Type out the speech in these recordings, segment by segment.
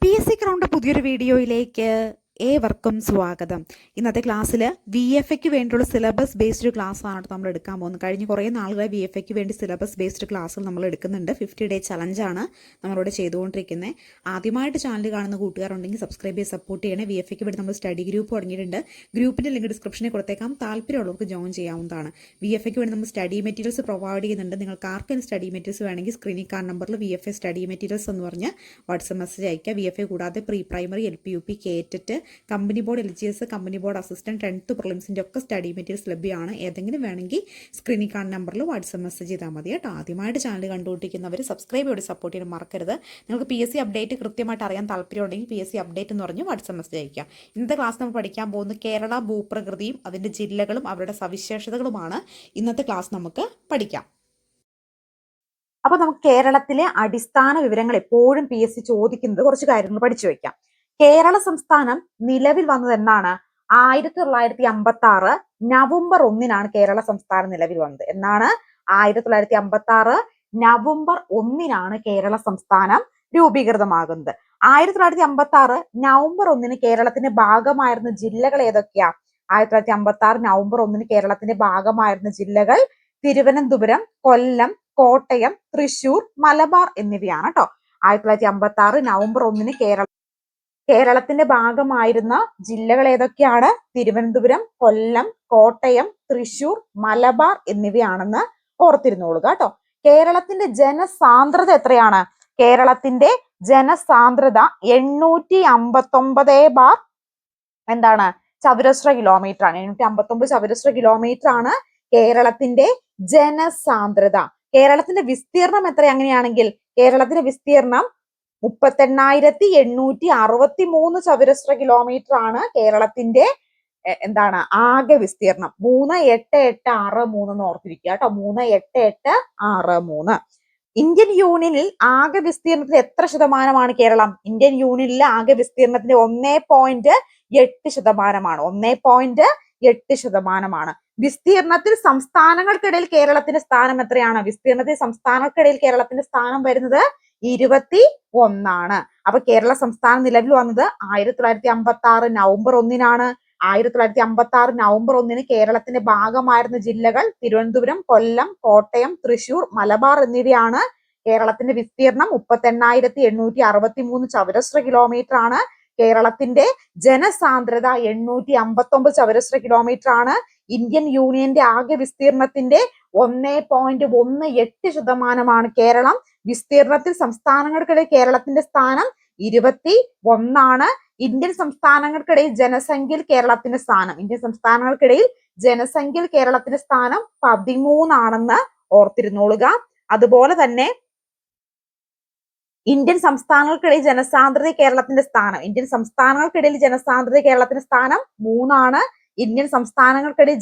PSC crowned പുതിയൊരു വീഡിയോയിലേക്ക് ഏവർക്കും സ്വാഗതം. ഇന്നത്തെ ക്ലാസ്സിൽ VFAക്ക് വേണ്ടിയുള്ള സിലബസ് ബേസ്ഡ് ക്ലാസ് ആണ് നമ്മൾ എടുക്കാൻ പോകുന്നത്. കഴിഞ്ഞ കുറേ നാളുകളായി VFAക്ക് വേണ്ടി സിലബസ് ബേസ്ഡ് ക്ലാസ്സുകൾ നമ്മൾ എടുക്കുന്നുണ്ട്. 50 ഡേ ചലഞ്ചാണ് നമ്മളിവിടെ ചെയ്തുകൊണ്ടിരിക്കുന്നത്. ആദ്യമായിട്ട് ചാനൽ കാണുന്ന കൂട്ടുകാരുണ്ടെങ്കിൽ സബ്സ്ക്രൈബ് ചെയ്ത് സപ്പോർട്ട് ചെയ്യണേ. VFAക്ക് വേണ്ടി നമ്മൾ സ്റ്റഡി ഗ്രൂപ്പ് തുടങ്ങിയിട്ടുണ്ട്. ഗ്രൂപ്പിൻ്റെ ലിങ്ക് ഡിസ്ക്രിപ്ഷനിൽ കൊടുത്തേക്കാം. താല്പര്യമുള്ളവർക്ക് ജോയിൻ ചെയ്യാവുന്നതാണ്. VFAക്ക് വേണ്ടി നമ്മൾ സ്റ്റഡി മെറ്റീരിയൽസ് പ്രൊവൈഡ് ചെയ്യുന്നുണ്ട്. നിങ്ങൾക്ക് ആർക്കും സ്റ്റഡി മെറ്റീരിയൽസ് വേണമെങ്കിൽ സ്ക്രീനിൽ കാണുന്ന നമ്പറിൽ VFA സ്റ്റഡി മെറ്റീരിയൽസ് എന്ന് പറഞ്ഞ് വാട്സപ്പ് മെസ്സേജ് അയക്കുക. VFA കൂടാതെ പ്രീ പ്രൈമറി, LP, UP, കേറ്ററ്റ്, company board, LGS, company board assistant, 10th പ്രിലിംസിൻ്റെ ഒക്കെ സ്റ്റഡി മെറ്റീരിയൽസ് ലഭ്യമാണ്. ഏതെങ്കിലും വേണമെങ്കിൽ സ്ക്രീനിൽ കാണുന്ന നമ്പറിൽ വാട്സപ്പ് മെസ്സേജ് ചെയ്താൽ മതി കേട്ടോ. ആദ്യമായിട്ട് ചാനൽ കണ്ടുകൊണ്ടിരിക്കുന്നവർ സബ്സ്ക്രൈബ് ചെയ്ത് സപ്പോർട്ട് ചെയ്യാൻ മറക്കരുത്. നിങ്ങൾക്ക് PSC അപ്ഡേറ്റ് കൃത്യമായിട്ട് അറിയാൻ താല്പര്യമുണ്ടെങ്കിൽ PSC അപ്ഡേറ്റ് എന്ന് പറഞ്ഞ് വാട്സപ്പ് മെസ്സേജ് അയക്കുക. ഇന്നത്തെ ക്ലാസ് നമ്മൾ പഠിക്കാൻ പോകുന്നത് കേരള ഭൂപ്രകൃതിയും അതിൻ്റെ ജില്ലകളും അവരുടെ സവിശേഷതകളുമാണ്. ഇന്നത്തെ ക്ലാസ് നമുക്ക് പഠിക്കാം. അപ്പൊ നമുക്ക് കേരളത്തിലെ അടിസ്ഥാന വിവരങ്ങൾ എപ്പോഴും PSC ചോദിക്കുന്നത് കുറച്ച് കാര്യങ്ങൾ പഠിച്ചു വെക്കാം. കേരള സംസ്ഥാനം നിലവിൽ വന്നത് എന്നാണ്? 1956 നവംബർ 1 കേരള സംസ്ഥാനം നിലവിൽ വന്നത്. എന്നാണ്? 1956 നവംബർ 1 കേരള സംസ്ഥാനം രൂപീകൃതമാകുന്നത്. 1956 നവംബർ 1 കേരളത്തിന്റെ ഭാഗമായിരുന്ന ജില്ലകൾ ഏതൊക്കെയാ? 1956 നവംബർ 1 കേരളത്തിന്റെ ഭാഗമായിരുന്ന ജില്ലകൾ തിരുവനന്തപുരം, കൊല്ലം, കോട്ടയം, തൃശൂർ, മലബാർ എന്നിവയാണ് കേട്ടോ. 1956 നവംബർ 1 കേരളത്തിന്റെ ഭാഗമായിരുന്ന ജില്ലകൾ ഏതൊക്കെയാണ്? തിരുവനന്തപുരം, കൊല്ലം, കോട്ടയം, തൃശൂർ, മലബാർ എന്നിവയാണെന്ന് ഓർത്തിരുന്നോളുക കേട്ടോ. കേരളത്തിന്റെ ജനസാന്ദ്രത എത്രയാണ്? കേരളത്തിന്റെ ജനസാന്ദ്രത 859 എന്താണ്? ചതുരശ്ര കിലോമീറ്റർ ആണ്. 859 ചതുരശ്ര കിലോമീറ്റർ ആണ് കേരളത്തിന്റെ ജനസാന്ദ്രത. കേരളത്തിന്റെ വിസ്തീർണം എത്ര? അങ്ങനെയാണെങ്കിൽ കേരളത്തിന്റെ വിസ്തീർണം 38,863 ചതുരശ്ര കിലോമീറ്റർ ആണ് കേരളത്തിന്റെ എന്താണ് ആകെ വിസ്തീർണം. 38863 എന്ന് ഓർത്തിരിക്കുക കേട്ടോ. 38863. ഇന്ത്യൻ യൂണിയനിൽ ആകെ വിസ്തീർണത്തിൽ എത്ര ശതമാനമാണ് കേരളം? ഇന്ത്യൻ യൂണിയനിലെ ആകെ വിസ്തീർണത്തിന്റെ 1.8% 1.8% വിസ്തീർണത്തിൽ സംസ്ഥാനങ്ങൾക്കിടയിൽ കേരളത്തിന്റെ സ്ഥാനം എത്രയാണ്? വിസ്തീർണത്തിൽ സംസ്ഥാനങ്ങൾക്കിടയിൽ കേരളത്തിന്റെ സ്ഥാനം വരുന്നത് 21. അപ്പൊ കേരള സംസ്ഥാനം നിലവിൽ വന്നത് 1956 നവംബർ 1 1956 നവംബർ 1 കേരളത്തിന്റെ ഭാഗമായിരുന്ന ജില്ലകൾ തിരുവനന്തപുരം, കൊല്ലം, കോട്ടയം, തൃശൂർ, മലബാർ എന്നിവയാണ്. കേരളത്തിന്റെ വിസ്തീർണം 38,863 ചതുരശ്ര കിലോമീറ്റർ ആണ്. കേരളത്തിന്റെ ജനസാന്ദ്രത 859 ചതുരശ്ര കിലോമീറ്റർ ആണ്. ഇന്ത്യൻ യൂണിയന്റെ ആകെ വിസ്തീർണത്തിന്റെ 1.18% കേരളം. വിസ്തീർണത്തിൽ സംസ്ഥാനങ്ങൾക്കിടയിൽ കേരളത്തിന്റെ സ്ഥാനം 21. ഇന്ത്യൻ സംസ്ഥാനങ്ങൾക്കിടയിൽ ജനസംഖ്യയിൽ കേരളത്തിന്റെ സ്ഥാനം 13 ഓർത്തിരുന്നോളുക. അതുപോലെ തന്നെ ഇന്ത്യൻ സംസ്ഥാനങ്ങൾക്കിടയിൽ ജനസാന്ദ്രത കേരളത്തിന്റെ സ്ഥാനം 3. ഇന്ത്യൻ സംസ്ഥാനങ്ങൾക്കിടയിൽ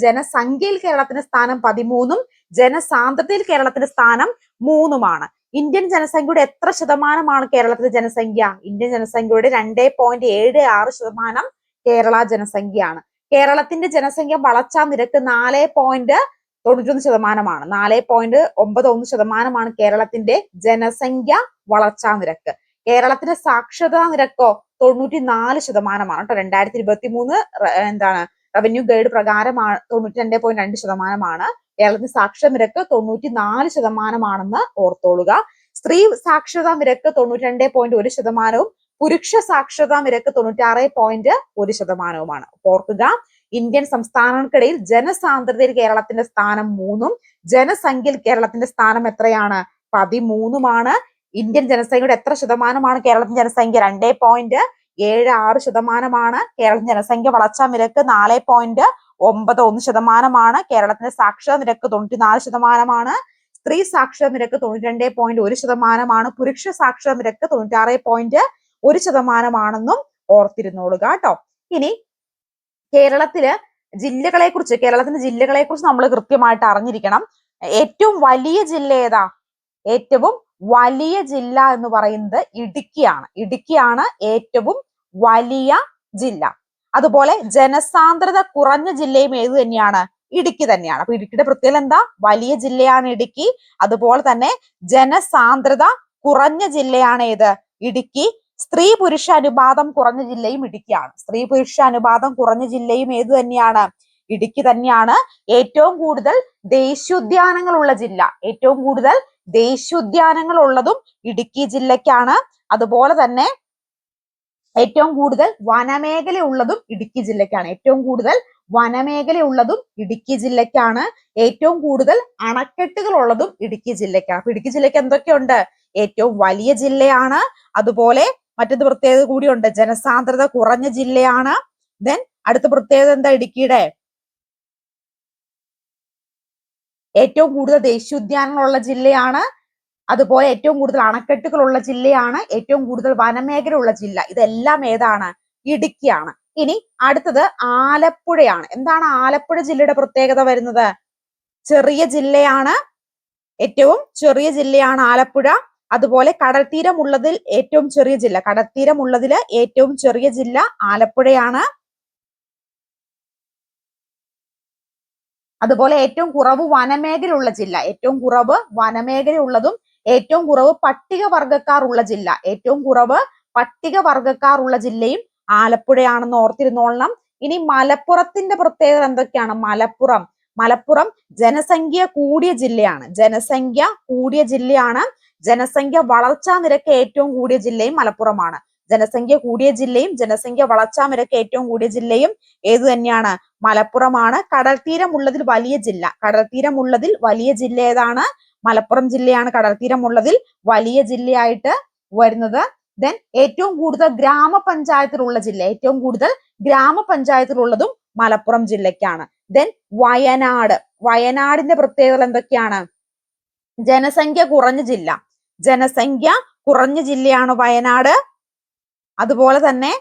ജനസംഖ്യയിൽ കേരളത്തിന്റെ സ്ഥാനം 13, ജനസാന്ദ്രതയിൽ കേരളത്തിന്റെ സ്ഥാനം 3. ഇന്ത്യൻ ജനസംഖ്യയുടെ എത്ര ശതമാനമാണ് കേരളത്തിലെ ജനസംഖ്യ? ഇന്ത്യൻ ജനസംഖ്യയുടെ 2.76% കേരള ജനസംഖ്യയാണ്. കേരളത്തിന്റെ ജനസംഖ്യ വളർച്ചാ നിരക്ക് 4.91%. 4.91% കേരളത്തിന്റെ ജനസംഖ്യ വളർച്ചാ നിരക്ക്. കേരളത്തിന്റെ സാക്ഷരതാ നിരക്കോ 94% കേട്ടോ. 2023 എന്താണ് റവന്യൂ ഗൈഡ് പ്രകാരമാണ് 92.2%. കേരളത്തിന്റെ സാക്ഷരതാ നിരക്ക് 94% ഓർത്തോളുക. സ്ത്രീ സാക്ഷരതാ നിരക്ക് 92.1%, പുരുഷ സാക്ഷരതാ നിരക്ക് 96.1%. ഓർക്കുക, ഇന്ത്യൻ സംസ്ഥാനങ്ങൾക്കിടയിൽ ജനസാന്ദ്രതയിൽ കേരളത്തിന്റെ സ്ഥാനം 3, ജനസംഖ്യയിൽ കേരളത്തിന്റെ സ്ഥാനം എത്രയാണ്? 13. ഇന്ത്യൻ ജനസംഖ്യയുടെ എത്ര ശതമാനമാണ് കേരളത്തിന്റെ ജനസംഖ്യ? 2.76%. കേരളത്തിന്റെ ജനസംഖ്യ വളർച്ചാ നിരക്ക് 4.91%. കേരളത്തിന്റെ സാക്ഷരതാ നിരക്ക് 94%. സ്ത്രീ സാക്ഷരതാ നിരക്ക് 92.1%. പുരുഷ സാക്ഷരതാ നിരക്ക് 96.1%. ഓർത്തിരുന്നോളുക കേട്ടോ. ഇനി കേരളത്തിന്റെ ജില്ലകളെ കുറിച്ച് നമ്മൾ കൃത്യമായിട്ട് അറിഞ്ഞിരിക്കണം. ഏറ്റവും വലിയ ജില്ല ഏതാ? ഏറ്റവും വലിയ ജില്ല എന്ന് പറയുന്നത് ഇടുക്കിയാണ് ഏറ്റവും വലിയ ജില്ല. അതുപോലെ ജനസാന്ദ്രത കുറഞ്ഞ ജില്ലയും ഏത് തന്നെയാണ്? ഇടുക്കി തന്നെയാണ്. അപ്പൊ ഇടുക്കിയുടെ പ്രത്യേകത എന്താ? വലിയ ജില്ലയാണ് ഇടുക്കി. അതുപോലെ തന്നെ ജനസാന്ദ്രത കുറഞ്ഞ ജില്ലയാണ് ഏത്? ഇടുക്കി. സ്ത്രീ പുരുഷ അനുപാതം കുറഞ്ഞ ജില്ലയും ഇടുക്കിയാണ്. സ്ത്രീ പുരുഷ അനുപാതം കുറഞ്ഞ ജില്ലയും ഏത് തന്നെയാണ്? ഇടുക്കി തന്നെയാണ്. ഏറ്റവും കൂടുതൽ ദേശീയോദ്യാനങ്ങളുള്ള ജില്ല, ഏറ്റവും കൂടുതൽ ദേശീയോദ്യാനങ്ങൾ ഉള്ളതും ഇടുക്കി ജില്ലയ്ക്കാണ്. അതുപോലെ തന്നെ ഏറ്റവും കൂടുതൽ വനമേഖല ഉള്ളതും ഇടുക്കി ജില്ലയ്ക്കാണ്. ഏറ്റവും കൂടുതൽ വനമേഖല ഉള്ളതും ഇടുക്കി ജില്ലയ്ക്കാണ്. ഏറ്റവും കൂടുതൽ അണക്കെട്ടുകൾ ഉള്ളതും ഇടുക്കി ജില്ലയ്ക്കാണ്. അപ്പൊ ഇടുക്കി ജില്ലയ്ക്ക് എന്തൊക്കെയുണ്ട്? ഏറ്റവും വലിയ ജില്ലയാണ്. അതുപോലെ മറ്റൊരു പ്രത്യേകത കൂടിയുണ്ട്, ജനസാന്ദ്രത കുറഞ്ഞ ജില്ലയാണ്. ദെൻ അടുത്ത പ്രത്യേകത എന്താ ഇടുക്കിയുടെ? ഏറ്റവും കൂടുതൽ ദേശീയോദ്യാനങ്ങളുള്ള ജില്ലയാണ്. അതുപോലെ ഏറ്റവും കൂടുതൽ അണക്കെട്ടുകളുള്ള ജില്ലയാണ്. ഏറ്റവും കൂടുതൽ വനമേഖല ഉള്ള ജില്ല. ഇതെല്ലാം ഏതാണ്? ഇടുക്കിയാണ്. ഇനി അടുത്തത് ആലപ്പുഴയാണ്. എന്താണ് ആലപ്പുഴ ജില്ലയുടെ പ്രത്യേകത വരുന്നത്? ചെറിയ ജില്ലയാണ്. ഏറ്റവും ചെറിയ ജില്ലയാണ് ആലപ്പുഴ. അതുപോലെ കടൽത്തീരമുള്ളതിൽ ഏറ്റവും ചെറിയ ജില്ല, കടൽത്തീരമുള്ളതില് ഏറ്റവും ചെറിയ ജില്ല ആലപ്പുഴയാണ്. അതുപോലെ ഏറ്റവും കുറവ് വനമേഖല ഉള്ള ജില്ല, ഏറ്റവും കുറവ് വനമേഖല ഉള്ളതും ഏറ്റവും കുറവ് പട്ടികവർഗക്കാർ ഉള്ള ജില്ല, ഏറ്റവും കുറവ് പട്ടികവർഗക്കാർ ഉള്ള ജില്ലയും ആലപ്പുഴയാണെന്ന് ഓർത്തിരുന്നോളണം. ഇനി മലപ്പുറത്തിന്റെ പ്രത്യേകത എന്തൊക്കെയാണ്? മലപ്പുറം ജനസംഖ്യ കൂടിയ ജില്ലയാണ്. ജനസംഖ്യ കൂടിയ ജില്ലയാണ്. ജനസംഖ്യ വളർച്ചാ നിരക്ക് ഏറ്റവും കൂടിയ ജില്ലയും മലപ്പുറമാണ്. ജനസംഖ്യ കൂടിയ ജില്ലയും ജനസംഖ്യ വളർച്ചാ നിരക്ക് ഏറ്റവും കൂടിയ ജില്ലയും ഏത് തന്നെയാണ്? മലപ്പുറമാണ്. കടൽത്തീരമുള്ളതിൽ വലിയ ജില്ല, കടൽത്തീരമുള്ളതിൽ വലിയ ജില്ല ഏതാണ്? മലപ്പുറം ജില്ലയാണ് കടൽത്തീരമുള്ളതിൽ വലിയ ജില്ലയായിട്ട് വരുന്നത്. ദെൻ ഏറ്റവും കൂടുതൽ ഗ്രാമപഞ്ചായത്തിലുള്ള ജില്ല, ഏറ്റവും കൂടുതൽ ഗ്രാമപഞ്ചായത്തിലുള്ളതും മലപ്പുറം ജില്ലയ്ക്കാണ്. ദെൻ വയനാടിന്റെ പ്രത്യേകത എന്തൊക്കെയാണ്? ജനസംഖ്യ കുറഞ്ഞ ജില്ല, ജനസംഖ്യ കുറഞ്ഞ ജില്ലയാണ് വയനാട്. അതുപോലെ തന്നെ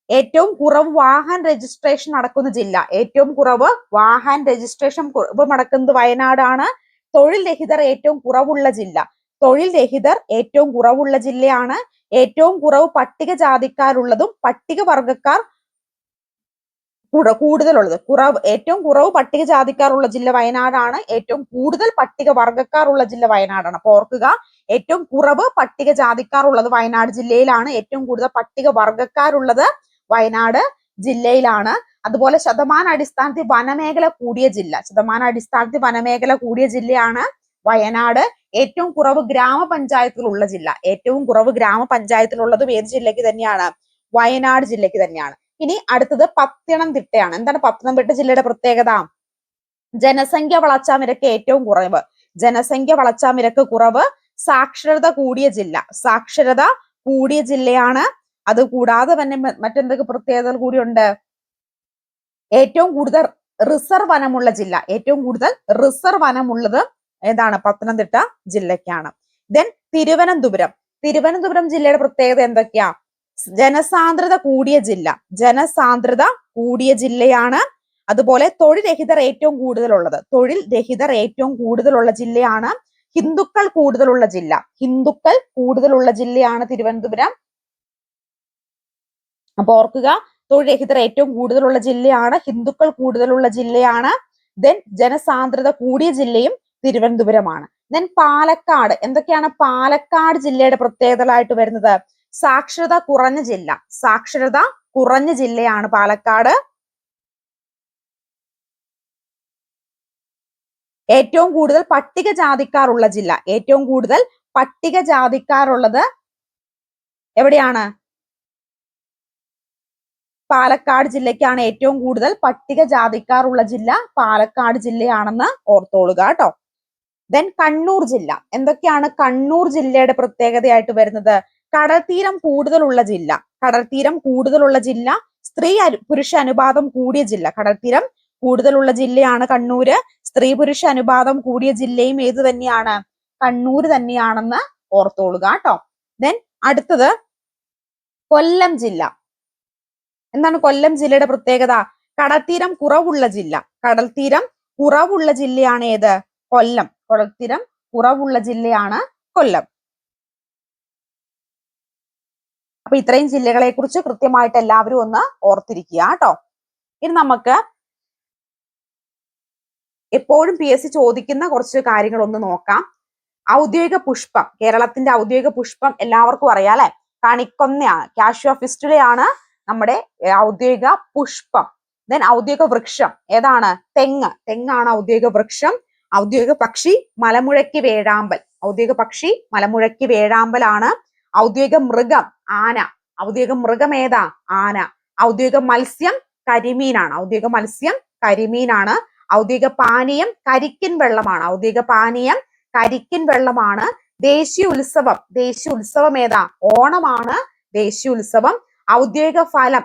ഏറ്റവും കുറവ് വാഹന രജിസ്ട്രേഷൻ നടക്കുന്ന ജില്ല, ഏറ്റവും കുറവ് വാഹന രജിസ്ട്രേഷൻ നടക്കുന്നത് വയനാടാണ്. തൊഴിൽ രഹിതർ ഏറ്റവും കുറവുള്ള ജില്ല, തൊഴിൽ രഹിതർ ഏറ്റവും കുറവുള്ള ജില്ലയാണ്. ഏറ്റവും കുറവ് പട്ടികജാതിക്കാരുള്ളതും പട്ടികവർഗക്കാർ കൂടുതലുള്ളത്, ഏറ്റവും കുറവ് പട്ടികജാതിക്കാരുള്ള ജില്ല വയനാടാണ്. ഏറ്റവും കൂടുതൽ പട്ടികവർഗക്കാർ ഉള്ള ജില്ല വയനാടാണ്. അപ്പൊ ഓർക്കുക, ഏറ്റവും കുറവ് പട്ടികജാതിക്കാർ ഉള്ളത് വയനാട് ജില്ലയിലാണ്. ഏറ്റവും കൂടുതൽ പട്ടികവർഗക്കാരുള്ളത് വയനാട് ജില്ലയിലാണ്. അതുപോലെ ശതമാനാടിസ്ഥാനത്തിൽ വനമേഖല കൂടിയ ജില്ല, ശതമാനാടിസ്ഥാനത്തിൽ വനമേഖല കൂടിയ ജില്ലയാണ് വയനാട്. ഏറ്റവും കുറവ് ഗ്രാമപഞ്ചായത്തിലുള്ള ജില്ല, ഏറ്റവും കുറവ് ഗ്രാമപഞ്ചായത്തിലുള്ളതും ഏത് ജില്ലയ്ക്ക് തന്നെയാണ്? വയനാട് ജില്ലയ്ക്ക് തന്നെയാണ്. ഇനി അടുത്തത് പത്തനംതിട്ടയാണ്. എന്താണ് പത്തനംതിട്ട ജില്ലയുടെ പ്രത്യേകത? ജനസംഖ്യ വളർച്ചാ നിരക്ക് ഏറ്റവും കുറവ്, ജനസംഖ്യ വളർച്ചാ നിരക്ക് കുറവ്. സാക്ഷരത കൂടിയ ജില്ല, സാക്ഷരത കൂടിയ ജില്ലയാണ്. അത് കൂടാതെ തന്നെ മറ്റെന്തൊക്കെ പ്രത്യേകതകൾ കൂടിയുണ്ട്? ഏറ്റവും കൂടുതൽ റിസർവ് വനമുള്ള ജില്ല, ഏറ്റവും കൂടുതൽ റിസർവ് വനമുള്ളത് ഏതാണ്? പത്തനംതിട്ട ജില്ലയ്ക്കാണ്. ദെൻ തിരുവനന്തപുരം ജില്ലയുടെ പ്രത്യേകത എന്തൊക്കെയാ? ജനസാന്ദ്രത കൂടിയ ജില്ല, ജനസാന്ദ്രത കൂടിയ ജില്ലയാണ്. അതുപോലെ തൊഴിൽ രഹിതർ ഏറ്റവും കൂടുതലുള്ളത്, തൊഴിൽ രഹിതർ ഏറ്റവും കൂടുതലുള്ള ജില്ലയാണ്. ഹിന്ദുക്കൾ കൂടുതലുള്ള ജില്ല, ഹിന്ദുക്കൾ കൂടുതലുള്ള ജില്ലയാണ് തിരുവനന്തപുരം. അപ്പൊ ഓർക്കുക, തൊഴിൽ രഹിതർ ഏറ്റവും കൂടുതലുള്ള ജില്ലയാണ്, ഹിന്ദുക്കൾ കൂടുതലുള്ള ജില്ലയാണ്. ദെൻ ജനസാന്ദ്രത കൂടിയ ജില്ലയും തിരുവനന്തപുരമാണ്. ദെൻ പാലക്കാട്, എന്തൊക്കെയാണ് പാലക്കാട് ജില്ലയുടെ പ്രത്യേകതകളായിട്ട് വരുന്നത്? സാക്ഷരത കുറഞ്ഞ ജില്ല, സാക്ഷരത കുറഞ്ഞ ജില്ലയാണ് പാലക്കാട്. ഏറ്റവും കൂടുതൽ പട്ടികജാതിക്കാരുള്ള ജില്ല, ഏറ്റവും കൂടുതൽ പട്ടികജാതിക്കാരുള്ളത് എവിടെയാണ്? പാലക്കാട് ജില്ലയ്ക്കാണ് ഏറ്റവും കൂടുതൽ പട്ടികജാതിക്കാരുള്ള ജില്ല പാലക്കാട് ജില്ലയാണെന്ന് ഓർത്തോളുക കേട്ടോ. ദെൻ കണ്ണൂർ ജില്ല, എന്തൊക്കെയാണ് കണ്ണൂർ ജില്ലയുടെ പ്രത്യേകതയായിട്ട് വരുന്നത്? കടൽത്തീരം കൂടുതലുള്ള ജില്ല, കടൽത്തീരം കൂടുതലുള്ള ജില്ല. സ്ത്രീ പുരുഷ അനുപാതം കൂടിയ ജില്ല, കടൽത്തീരം കൂടുതലുള്ള ജില്ലയാണ് കണ്ണൂര്. സ്ത്രീ പുരുഷ അനുപാതം കൂടിയ ജില്ലയും ഏത് തന്നെയാണ്? കണ്ണൂർ തന്നെയാണെന്ന് ഓർത്തോളുക കേട്ടോ. ദെൻ അടുത്തത് കൊല്ലം ജില്ല. എന്താണ് കൊല്ലം ജില്ലയുടെ പ്രത്യേകത? കടൽത്തീരം കുറവുള്ള ജില്ല, കടൽത്തീരം കുറവുള്ള ജില്ലയാണ് ഏത്? കൊല്ലം. കടൽത്തീരം കുറവുള്ള ജില്ലയാണ് കൊല്ലം. അപ്പൊ ഇത്രയും ജില്ലകളെ കുറിച്ച് കൃത്യമായിട്ട് എല്ലാവരും ഒന്ന് ഓർത്തിരിക്കുക കേട്ടോ. ഇനി നമുക്ക് എപ്പോഴും PSC ചോദിക്കുന്ന കുറച്ച് കാര്യങ്ങൾ ഒന്ന് നോക്കാം. ഔദ്യോഗിക പുഷ്പം, കേരളത്തിന്റെ ഔദ്യോഗിക പുഷ്പം എല്ലാവർക്കും അറിയാം അല്ലെ? കണിക്കൊന്നയാണ്. കാഷ്യോ ഫിസ്റ്റുലയാണ് നമ്മുടെ ഔദ്യോഗിക പുഷ്പം. ദെൻ ഔദ്യോഗിക വൃക്ഷം ഏതാണ്? തെങ്ങാണ് ഔദ്യോഗിക വൃക്ഷം. ഔദ്യോഗിക പക്ഷി മലമുഴക്കി വേഴാമ്പൽ. ഔദ്യോഗിക പക്ഷി മലമുഴക്കി വേഴാമ്പലാണ്. ഔദ്യോഗിക മൃഗം ആന. ഔദ്യോഗിക മൃഗം ഏതാ? ആന. ഔദ്യോഗിക മത്സ്യം കരിമീനാണ്. ഔദ്യോഗിക മത്സ്യം കരിമീനാണ്. ഔദ്യോഗിക പാനീയം കരിക്കിൻ വെള്ളമാണ്. ഔദ്യോഗിക പാനീയം കരിക്കിൻ വെള്ളമാണ്. ദേശീയ ഉത്സവം ഏതാ? ഓണമാണ് ദേശീയ ഉത്സവം. ഔദ്യോഗിക ഫലം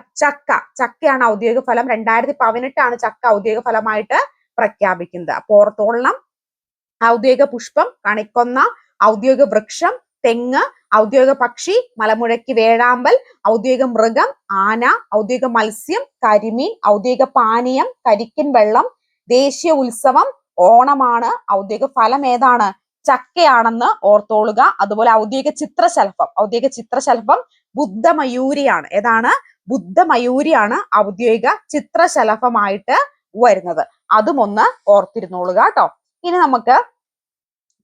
ചക്കയാണ് ഔദ്യോഗിക ഫലം. 2018 ചക്ക ഔദ്യോഗിക ഫലമായിട്ട് പ്രഖ്യാപിക്കുന്നത്. അപ്പൊ ഓർത്തോളണം, ഔദ്യോഗിക പുഷ്പം കണിക്കൊന്ന, ഔദ്യോഗിക വൃക്ഷം തെങ്ങ്, ഔദ്യോഗിക പക്ഷി മലമുഴക്കി വേഴാമ്പൽ, ഔദ്യോഗിക മൃഗം ആന, ഔദ്യോഗിക മത്സ്യം കരിമീൻ, ഔദ്യോഗിക പാനീയം കരിക്കിൻ വെള്ളം, ദേശീയ ഉത്സവം ഓണമാണ്, ഔദ്യോഗിക ഫലം ഏതാണ്? ചക്കയാണെന്ന് ഓർത്തോളുക. അതുപോലെ ഔദ്യോഗിക ചിത്രശലഭം ബുദ്ധമയൂരിയാണ്. ഏതാണ്? ബുദ്ധമയൂരിയാണ് ഔദ്യോഗിക ചിത്രശലഭമായിട്ട് വരുന്നത്. അതും ഒന്ന് ഓർത്തിരുന്നോളുക കേട്ടോ. ഇനി നമുക്ക്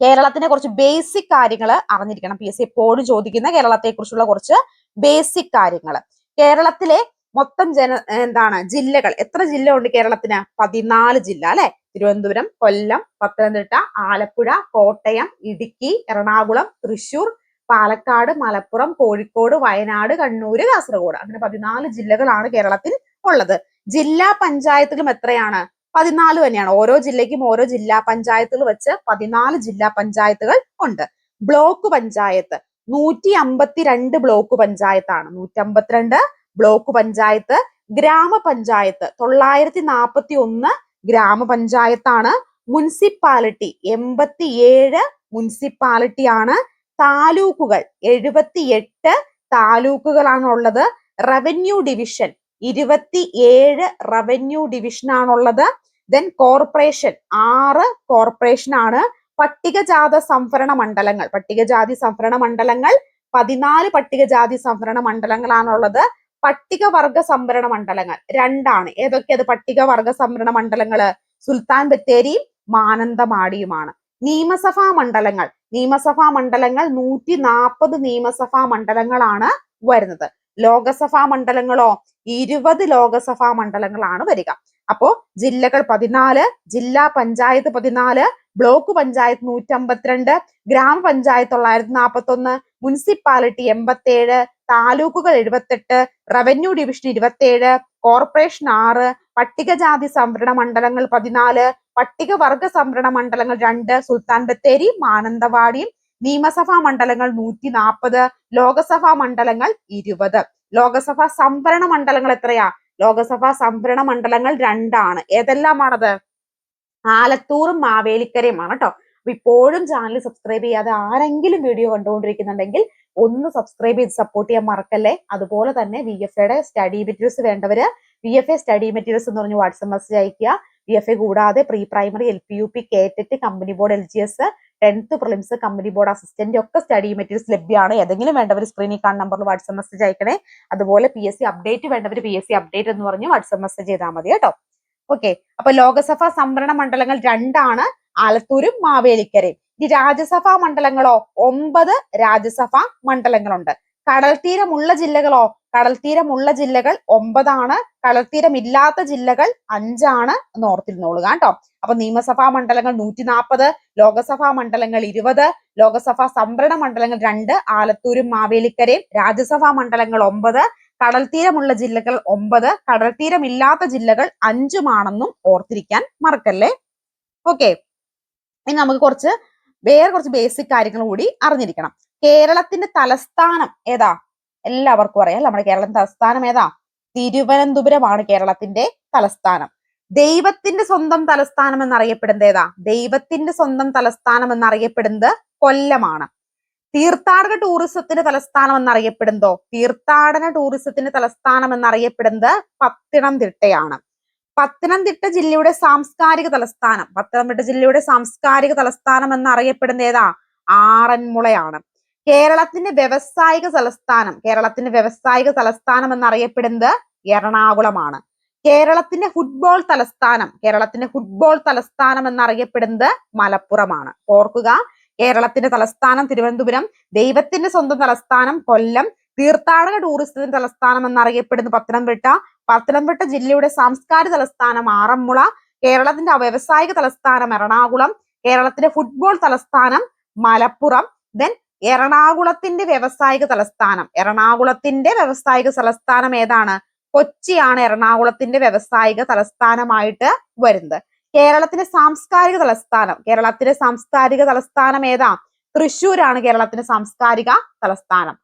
കേരളത്തിനെ കുറച്ച് ബേസിക് കാര്യങ്ങൾ അറിഞ്ഞിരിക്കണം. PSC എപ്പോഴും ചോദിക്കുന്ന കേരളത്തെ കുറിച്ചുള്ള കുറച്ച് ബേസിക് കാര്യങ്ങൾ. കേരളത്തിലെ മൊത്തം ജില്ലകൾ, എത്ര ജില്ല ഉണ്ട് കേരളത്തിന്? 14 ജില്ല അല്ലെ? തിരുവനന്തപുരം, കൊല്ലം, പത്തനംതിട്ട, ആലപ്പുഴ, കോട്ടയം, ഇടുക്കി, എറണാകുളം, തൃശൂർ, പാലക്കാട്, മലപ്പുറം, കോഴിക്കോട്, വയനാട്, കണ്ണൂര്, കാസർഗോഡ്. അങ്ങനെ 14 ജില്ലകളാണ് കേരളത്തിൽ ഉള്ളത്. ജില്ലാ പഞ്ചായത്തിലും എത്രയാണ്? 14 തന്നെയാണ്. ഓരോ ജില്ലയ്ക്കും ഓരോ ജില്ലാ പഞ്ചായത്തുകൾ വെച്ച് 14 ജില്ലാ പഞ്ചായത്തുകൾ ഉണ്ട്. ബ്ലോക്ക് പഞ്ചായത്ത് 152 ബ്ലോക്ക് പഞ്ചായത്താണ്. 152 ബ്ലോക്ക് പഞ്ചായത്ത്. ഗ്രാമപഞ്ചായത്ത് 941 ഗ്രാമപഞ്ചായത്താണ്. മുനിസിപ്പാലിറ്റി 87 മുനിസിപ്പാലിറ്റിയാണ്. താലൂക്കുകൾ 78 താലൂക്കുകളാണ് ഉള്ളത്. റവന്യൂ ഡിവിഷൻ 27 റവന്യൂ ഡിവിഷൻ ആണുള്ളത്. ദെൻ കോർപ്പറേഷൻ 6 കോർപ്പറേഷൻ ആണ്. പട്ടികജാതി സംവരണ മണ്ഡലങ്ങൾ 14 പട്ടികജാതി സംവരണ മണ്ഡലങ്ങളാണുള്ളത്. പട്ടികവർഗ സംവരണ മണ്ഡലങ്ങൾ 2 ഏതൊക്കെയത് പട്ടികവർഗ സംവരണ മണ്ഡലങ്ങള്? സുൽത്താൻ ബത്തേരിയും മാനന്തവാടിയുമാണ്. നിയമസഭാ മണ്ഡലങ്ങൾ 140 നിയമസഭാ മണ്ഡലങ്ങളാണ് വരുന്നത്. ലോകസഭാ മണ്ഡലങ്ങളോ 20 ലോകസഭാ മണ്ഡലങ്ങളാണ് വരിക. അപ്പോ ജില്ലകൾ 14, ജില്ലാ പഞ്ചായത്ത് 14, ബ്ലോക്ക് പഞ്ചായത്ത് 152, ഗ്രാമപഞ്ചായത്ത് 941, മുനിസിപ്പാലിറ്റി 87, താലൂക്കുകൾ 78, റവന്യൂ ഡിവിഷൻ 27, കോർപ്പറേഷൻ 6, പട്ടികജാതി സംവരണ മണ്ഡലങ്ങൾ 14, പട്ടികവർഗ സംവരണ മണ്ഡലങ്ങൾ 2, സുൽത്താൻ ബത്തേരി മാനന്തവാടിയും, നിയമസഭാ മണ്ഡലങ്ങൾ 140, ലോകസഭാ മണ്ഡലങ്ങൾ 20. ലോകസഭാ സംവരണ മണ്ഡലങ്ങൾ എത്രയാ? ലോകസഭാ സംവരണ മണ്ഡലങ്ങൾ 2. ഏതെല്ലാമാണത്? ആലത്തൂറും മാവേലിക്കരയുമാണ് കേട്ടോ. അപ്പൊ ഇപ്പോഴും ചാനൽ സബ്സ്ക്രൈബ് ചെയ്യാതെ ആരെങ്കിലും വീഡിയോ കണ്ടുകൊണ്ടിരിക്കുന്നുണ്ടെങ്കിൽ ഒന്ന് സബ്സ്ക്രൈബ് ചെയ്ത് സപ്പോർട്ട് ചെയ്യാൻ മറക്കല്ലേ. അതുപോലെ തന്നെ VFAയുടെ സ്റ്റഡി മെറ്റീരിയൽസ് വേണ്ടവര് VFA സ്റ്റഡി മെറ്റീരിയൽസ് എന്ന് പറഞ്ഞ് വാട്സ്ആപ്പ് മെസ്സേജ് അയക്കുക. VFA കൂടാതെ പ്രീ പ്രൈമറി, LPUP, കേറ്ററ്റ്, company board, LGS, 10th prelims, company board assistant ഒക്കെ സ്റ്റഡി മെറ്റീരിയൽസ് ലഭ്യമാണ്. ഏതെങ്കിലും വേണ്ടവർ സ്ക്രീനിൽ കാണുന്ന നമ്പറിൽ വാട്സ്ആപ്പ് മെസ്സേജ് അയക്കണേ. അതുപോലെ PSC അപ്ഡേറ്റ് വേണ്ടവർ PSC അപ്ഡേറ്റ് എന്ന് പറഞ്ഞ് വാട്സ്ആപ്പ് മെസ്സേജ് ചെയ്താൽ മതി കേട്ടോ. ഓക്കെ, അപ്പൊ ലോകസഭാ സംവരണ മണ്ഡലങ്ങൾ 2, ആലത്തൂരും മാവേലിക്കരയും. ഈ രാജ്യസഭാ മണ്ഡലങ്ങളോ 9 രാജ്യസഭാ മണ്ഡലങ്ങളുണ്ട്. കടൽത്തീരമുള്ള ജില്ലകളോ? കടൽത്തീരമുള്ള ജില്ലകൾ 9, കടൽത്തീരമില്ലാത്ത ജില്ലകൾ 5 എന്ന് ഓർത്തിരുന്നോളുക കേട്ടോ. അപ്പൊ നിയമസഭാ മണ്ഡലങ്ങൾ 140, ലോകസഭാ മണ്ഡലങ്ങൾ 20, ലോകസഭാ സംവരണ മണ്ഡലങ്ങൾ 2, ആലത്തൂരും മാവേലിക്കരയും, രാജ്യസഭാ മണ്ഡലങ്ങൾ 9, കടൽത്തീരമുള്ള ജില്ലകൾ 9, കടൽത്തീരമില്ലാത്ത ജില്ലകൾ 5 ഓർത്തിരിക്കാൻ മറക്കല്ലേ. ഓക്കെ, ഇനി നമുക്ക് വേറെ കുറച്ച് ബേസിക് കാര്യങ്ങൾ കൂടി അറിഞ്ഞിരിക്കണം. കേരളത്തിന്റെ തലസ്ഥാനം ഏതാ? എല്ലാവർക്കും അറിയാം. നമ്മുടെ കേരളത്തിന്റെ തലസ്ഥാനം ഏതാ? തിരുവനന്തപുരമാണ് കേരളത്തിന്റെ തലസ്ഥാനം. ദൈവത്തിന്റെ സ്വന്തം തലസ്ഥാനം എന്നറിയപ്പെടുന്നത് ഏതാ? ദൈവത്തിന്റെ സ്വന്തം തലസ്ഥാനം എന്നറിയപ്പെടുന്നത് കൊല്ലമാണ്. തീർത്ഥാടന ടൂറിസത്തിന്റെ തലസ്ഥാനം എന്നറിയപ്പെടുന്നതോ? തീർത്ഥാടന ടൂറിസത്തിന്റെ തലസ്ഥാനം എന്നറിയപ്പെടുന്നത് പത്തനംതിട്ടയാണ്. പത്തനംതിട്ട ജില്ലയുടെ സാംസ്കാരിക തലസ്ഥാനം എന്നറിയപ്പെടുന്ന ഏതാ? ആറന്മുളയാണ്. കേരളത്തിന്റെ വ്യാവസായിക തലസ്ഥാനം എന്നറിയപ്പെടുന്നത് എറണാകുളമാണ്. കേരളത്തിന്റെ ഫുട്ബോൾ തലസ്ഥാനം എന്നറിയപ്പെടുന്നത് മലപ്പുറമാണ്. ഓർക്കുക, കേരളത്തിന്റെ തലസ്ഥാനം തിരുവനന്തപുരം, ദൈവത്തിന്റെ സ്വന്തം തലസ്ഥാനം കൊല്ലം, തീർത്ഥാടക ടൂറിസത്തിന്റെ തലസ്ഥാനം എന്നറിയപ്പെടുന്ന പത്തനംതിട്ട. പത്തനംതിട്ട ജില്ലയുടെ സാംസ്കാരിക തലസ്ഥാനം ആറന്മുള. കേരളത്തിന്റെ വ്യവസായിക തലസ്ഥാനം എറണാകുളം. കേരളത്തിന്റെ ഫുട്ബോൾ തലസ്ഥാനം മലപ്പുറം. ദെൻ എറണാകുളത്തിന്റെ വ്യവസായിക തലസ്ഥാനം ഏതാണ്? കൊച്ചിയാണ് എറണാകുളത്തിന്റെ വ്യവസായിക തലസ്ഥാനമായിട്ട് വരുന്നത്. കേരളത്തിന്റെ സാംസ്കാരിക തലസ്ഥാനം ഏതാ? തൃശ്ശൂരാണ് കേരളത്തിന്റെ സാംസ്കാരിക തലസ്ഥാനം.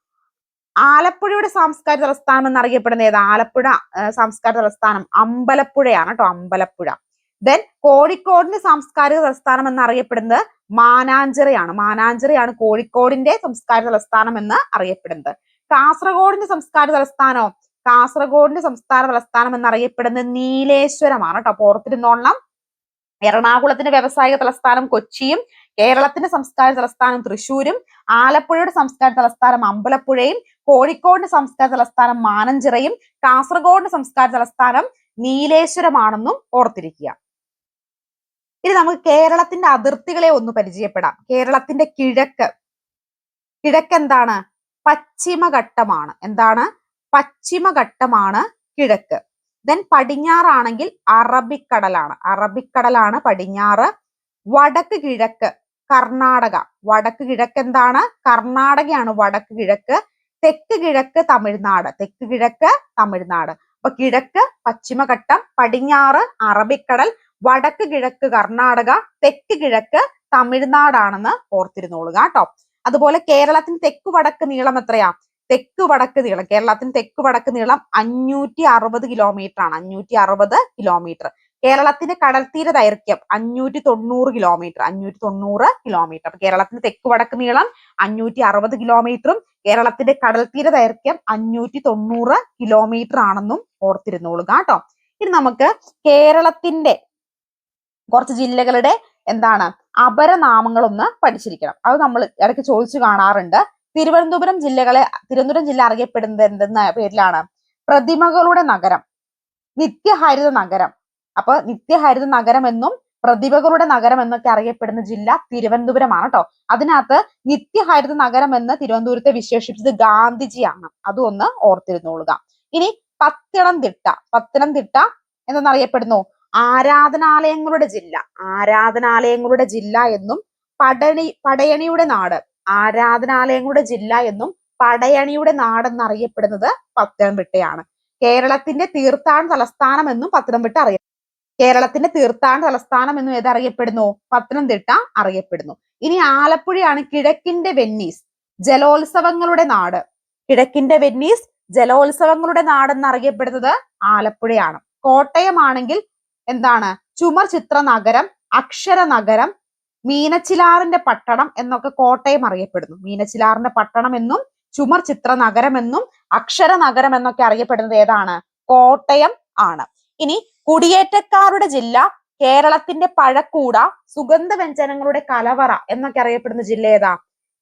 ആലപ്പുഴയുടെ സാംസ്കാരിക തലസ്ഥാനം എന്നറിയപ്പെടുന്ന ഏതാ? ആലപ്പുഴ സാംസ്കാരിക തലസ്ഥാനം അമ്പലപ്പുഴയാണ് കേട്ടോ, അമ്പലപ്പുഴ. ദെൻ കോഴിക്കോടിന്റെ സാംസ്കാരിക തലസ്ഥാനം എന്നറിയപ്പെടുന്നത് മാനാഞ്ചിറയാണ് കോഴിക്കോടിന്റെ സംസ്കാരിക തലസ്ഥാനം എന്ന് അറിയപ്പെടുന്നത്. കാസർഗോഡിന്റെ സംസ്കാരിക തലസ്ഥാനം എന്നറിയപ്പെടുന്നത് നീലേശ്വരമാണ് കേട്ടോ. ഓർത്തിരുന്നോളണം. എറണാകുളത്തിന്റെ വ്യവസായിക തലസ്ഥാനം കൊച്ചിയും കേരളത്തിന്റെ സംസ്കാര തലസ്ഥാനം തൃശ്ശൂരും ആലപ്പുഴയുടെ സംസ്കാര തലസ്ഥാനം അമ്പലപ്പുഴയും കോഴിക്കോടിന്റെ സംസ്കാര തലസ്ഥാനം മാനഞ്ചിറയും കാസർഗോഡിന്റെ സംസ്കാര തലസ്ഥാനം നീലേശ്വരമാണെന്നും ഓർത്തിരിക്കുക. ഇനി നമുക്ക് കേരളത്തിന്റെ അതിർത്തികളെ ഒന്ന് പരിചയപ്പെടാം. കേരളത്തിന്റെ കിഴക്ക് എന്താണ്? പശ്ചിമഘട്ടമാണ്. എന്താണ്? പശ്ചിമഘട്ടമാണ് കിഴക്ക്. ദെൻ പടിഞ്ഞാറാണെങ്കിൽ അറബിക്കടലാണ് പടിഞ്ഞാറ്. വടക്ക് കിഴക്ക് കർണാടക. വടക്ക് കിഴക്ക് എന്താണ്? കർണാടകയാണ് വടക്ക് കിഴക്ക്. തെക്ക് കിഴക്ക് തമിഴ്നാട്. അപ്പൊ കിഴക്ക് പശ്ചിമഘട്ടം, പടിഞ്ഞാറ് അറബിക്കടൽ, വടക്ക് കിഴക്ക് കർണാടക, തെക്ക് കിഴക്ക് തമിഴ്നാടാണെന്ന് ഓർത്തിരുന്നോളുക കേട്ടോ. അതുപോലെ കേരളത്തിന് തെക്ക് വടക്ക് നീളം എത്രയാ? കേരളത്തിന് തെക്ക് വടക്ക് നീളം 560 കിലോമീറ്റർ ആണ്. 560 കിലോമീറ്റർ. കേരളത്തിന്റെ കടൽത്തീര ദൈർഘ്യം 590 കിലോമീറ്റർ. അപ്പൊ കേരളത്തിന്റെ തെക്ക് വടക്ക് നീളം 560 കിലോമീറ്ററും കേരളത്തിന്റെ കടൽത്തീര ദൈർഘ്യം 590 കിലോമീറ്റർ ആണെന്നും ഓർത്തിരുന്നോളുക കേട്ടോ. ഇനി നമുക്ക് കേരളത്തിന്റെ കുറച്ച് ജില്ലകളുടെ അപരനാമങ്ങൾ ഒന്ന് പഠിച്ചിരിക്കണം. അത് നമ്മൾ ഇടയ്ക്ക് ചോദിച്ചു കാണാറുണ്ട്. തിരുവനന്തപുരം ജില്ല അറിയപ്പെടുന്നത് എന്തെന്ന പേരിലാണ്? പ്രതിമകളുടെ നഗരം, നിത്യഹരിത നഗരം. അപ്പൊ നിത്യഹരിത നഗരം എന്നും പ്രതിഭകളുടെ നഗരം എന്നൊക്കെ അറിയപ്പെടുന്ന ജില്ല തിരുവനന്തപുരമാണ് കേട്ടോ. അതിനകത്ത് നിത്യഹരിത നഗരം എന്ന് തിരുവനന്തപുരത്തെ വിശേഷിപ്പിച്ചത് ഗാന്ധിജിയാണ്. അതും ഒന്ന് ഓർത്തിരുന്നോളുക. ഇനി പത്തനംതിട്ട എന്തെന്നറിയപ്പെടുന്നു? ആരാധനാലയങ്ങളുടെ ജില്ല എന്നും പടയണിയുടെ നാട് എന്നറിയപ്പെടുന്നത് പത്തനംതിട്ടയാണ്. കേരളത്തിന്റെ തീർത്ഥാടന തലസ്ഥാനം എന്നും പത്തനംതിട്ട ഏതറിയപ്പെടുന്നു? പത്തനംതിട്ട അറിയപ്പെടുന്നു. ഇനി ആലപ്പുഴയാണ് കിഴക്കിന്റെ വെന്നീസ്, ജലോത്സവങ്ങളുടെ നാട്. എന്നറിയപ്പെടുന്നത് ആലപ്പുഴയാണ്. കോട്ടയമാണെങ്കിൽ എന്താണ്? ചുമർ ചിത്ര നഗരം, അക്ഷര നഗരം, മീനച്ചിലാറിന്റെ പട്ടണം എന്നൊക്കെ കോട്ടയം അറിയപ്പെടുന്നു. മീനച്ചിലാറിന്റെ പട്ടണം എന്നും ചുമർ ചിത്ര നഗരം എന്നും അക്ഷര നഗരം എന്നൊക്കെ അറിയപ്പെടുന്നത് ഏതാണ്? കോട്ടയം ആണ്. ഇനി കുടിയേറ്റക്കാരുടെ ജില്ല കേരളത്തിന്റെ പഴക്കൂട, സുഗന്ധവ്യഞ്ജനങ്ങളുടെ കലവറ എന്നൊക്കെ അറിയപ്പെടുന്ന ജില്ല ഏതാ?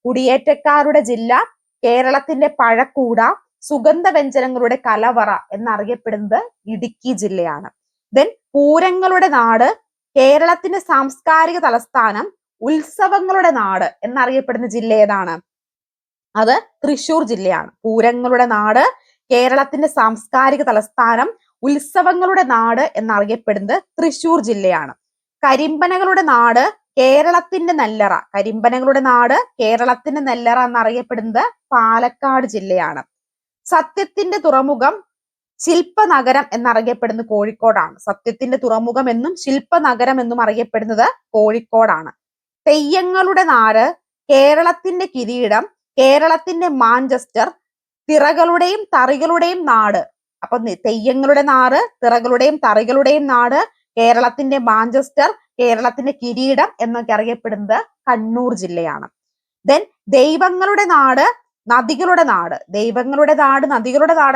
കുടിയേറ്റക്കാരുടെ ജില്ല കേരളത്തിന്റെ പഴക്കൂട, സുഗന്ധവ്യഞ്ജനങ്ങളുടെ കലവറ എന്നറിയപ്പെടുന്നത് ഇടുക്കി ജില്ലയാണ്. ദെൻ പൂരങ്ങളുടെ നാട്, കേരളത്തിന്റെ സാംസ്കാരിക തലസ്ഥാനം, ഉത്സവങ്ങളുടെ നാട് എന്നറിയപ്പെടുന്ന ജില്ല ഏതാണ്? അത് തൃശ്ശൂർ ജില്ലയാണ്. പൂരങ്ങളുടെ നാട്, കേരളത്തിന്റെ സാംസ്കാരിക തലസ്ഥാനം, ഉത്സവങ്ങളുടെ നാട് എന്നറിയപ്പെടുന്നത് തൃശ്ശൂർ ജില്ലയാണ്. കരിമ്പനകളുടെ നാട്, കേരളത്തിന്റെ നെല്ലറ എന്നറിയപ്പെടുന്നത് പാലക്കാട് ജില്ലയാണ്. സത്യത്തിന്റെ തുറമുഖം, ശില്പനഗരം എന്നറിയപ്പെടുന്നത് കോഴിക്കോടാണ്. സത്യത്തിന്റെ തുറമുഖം എന്നും ശില്പനഗരം എന്നും അറിയപ്പെടുന്നത് കോഴിക്കോടാണ്. തെയ്യങ്ങളുടെ നാട്, കേരളത്തിന്റെ കിരീടം, കേരളത്തിന്റെ മാഞ്ചസ്റ്റർ, തിറകളുടെയും തറികളുടെയും നാട്. അപ്പൊ തെയ്യങ്ങളുടെ നാട്, തിറകളുടെയും തറികളുടെയും നാട്, കേരളത്തിന്റെ മാഞ്ചസ്റ്റർ, കേരളത്തിന്റെ കിരീടം എന്നൊക്കെ അറിയപ്പെടുന്നത് കണ്ണൂർ ജില്ലയാണ്. ദെൻ ദൈവങ്ങളുടെ നാട്, നദികളുടെ നാട്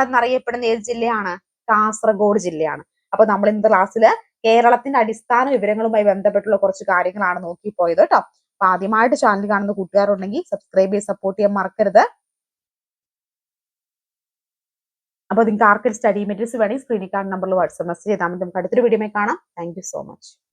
എന്നറിയപ്പെടുന്ന ഏത് ജില്ലയാണ്? കാസർഗോഡ് ജില്ലയാണ്. അപ്പൊ നമ്മൾ ഇന്നത്തെ ക്ലാസ്സിൽ കേരളത്തിന്റെ അടിസ്ഥാന വിവരങ്ങളുമായി ബന്ധപ്പെട്ടുള്ള കുറച്ച് കാര്യങ്ങളാണ് നോക്കിപ്പോയത് കേട്ടോ. അപ്പൊ ആദ്യമായിട്ട് ചാനൽ കാണുന്ന കൂട്ടുകാരുണ്ടെങ്കിൽ സബ്സ്ക്രൈബ് ചെയ്ത് സപ്പോർട്ട് ചെയ്യാൻ മറക്കരുത്. അപ്പൊ നിങ്ങൾക്ക് ആർക്കും സ്റ്റഡി മെറ്റീരിയൽസ് വേണമെങ്കിൽ സ്ക്രീനിൽ കാണുന്ന നമ്പറിൽ വാട്സ്ആപ്പ് മെസ്സേജ് ചെയ്താൽ മതി. നമുക്ക് അടുത്തൊരു വീഡിയോ കാണാം. Thank you so much.